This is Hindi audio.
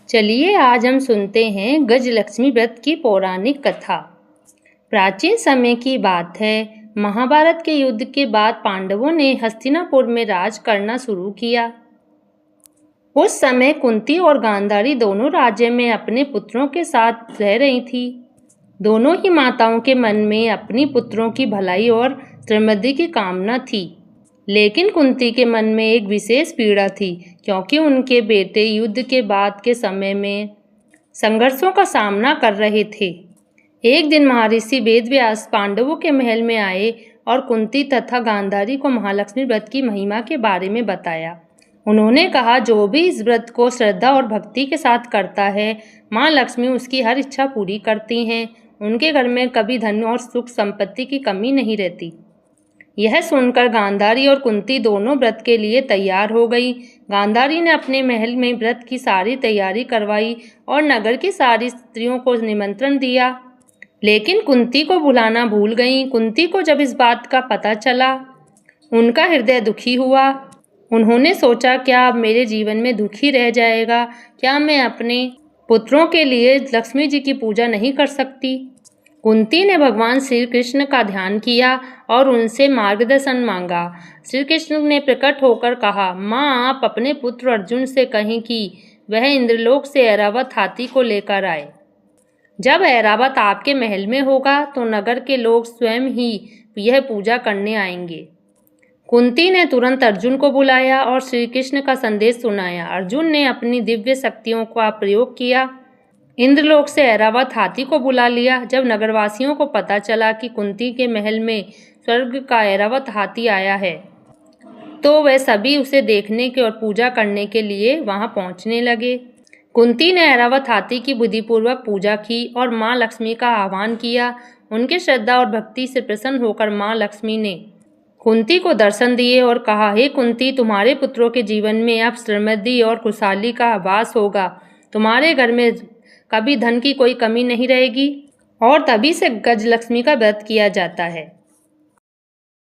चलिए आज हम सुनते हैं गजलक्ष्मी व्रत की पौराणिक कथा। प्राचीन समय की बात है। महाभारत के युद्ध के बाद पांडवों ने हस्तिनापुर में राज करना शुरू किया। उस समय कुंती और गांधारी दोनों राज्य में अपने पुत्रों के साथ रह रही थी। दोनों ही माताओं के मन में अपनी पुत्रों की भलाई और समृद्धि की कामना थी। लेकिन कुंती के मन में एक विशेष पीड़ा थी, क्योंकि उनके बेटे युद्ध के बाद के समय में संघर्षों का सामना कर रहे थे। एक दिन महर्षि वेदव्यास पांडवों के महल में आए और कुंती तथा गांधारी को महालक्ष्मी व्रत की महिमा के बारे में बताया। उन्होंने कहा, जो भी इस व्रत को श्रद्धा और भक्ति के साथ करता है, माँ लक्ष्मी उसकी हर इच्छा पूरी करती हैं। उनके घर में कभी धन और सुख संपत्ति की कमी नहीं रहती। यह सुनकर गांधारी और कुंती दोनों व्रत के लिए तैयार हो गई। गांधारी ने अपने महल में व्रत की सारी तैयारी करवाई और नगर की सारी स्त्रियों को निमंत्रण दिया, लेकिन कुंती को बुलाना भूल गई। कुंती को जब इस बात का पता चला, उनका हृदय दुखी हुआ। उन्होंने सोचा, क्या अब मेरे जीवन में दुख ही रह जाएगा? क्या मैं अपने पुत्रों के लिए लक्ष्मी जी की पूजा नहीं कर सकती? कुंती ने भगवान श्री कृष्ण का ध्यान किया और उनसे मार्गदर्शन मांगा। श्री कृष्ण ने प्रकट होकर कहा, माँ, आप अपने पुत्र अर्जुन से कहें कि वह इंद्रलोक से ऐरावत हाथी को लेकर आए। जब ऐरावत आपके महल में होगा तो नगर के लोग स्वयं ही यह पूजा करने आएंगे। कुंती ने तुरंत अर्जुन को बुलाया और श्री कृष्ण का संदेश सुनाया। अर्जुन ने अपनी दिव्य शक्तियों का प्रयोग किया, इंद्रलोक से ऐरावत हाथी को बुला लिया। जब नगरवासियों को पता चला कि कुंती के महल में स्वर्ग का ऐरावत हाथी आया है, तो वे सभी उसे देखने के और पूजा करने के लिए वहां पहुंचने लगे। कुंती ने ऐरावत हाथी की बुद्धिपूर्वक पूजा की और माँ लक्ष्मी का आह्वान किया। उनके श्रद्धा और भक्ति से प्रसन्न होकर माँ लक्ष्मी ने कुंती को दर्शन दिए और कहा, हे कुंती, तुम्हारे पुत्रों के जीवन में अब समृद्धि और खुशहाली का वास होगा। तुम्हारे घर में कभी धन की कोई कमी नहीं रहेगी। और तभी से गजलक्ष्मी का व्रत किया जाता है।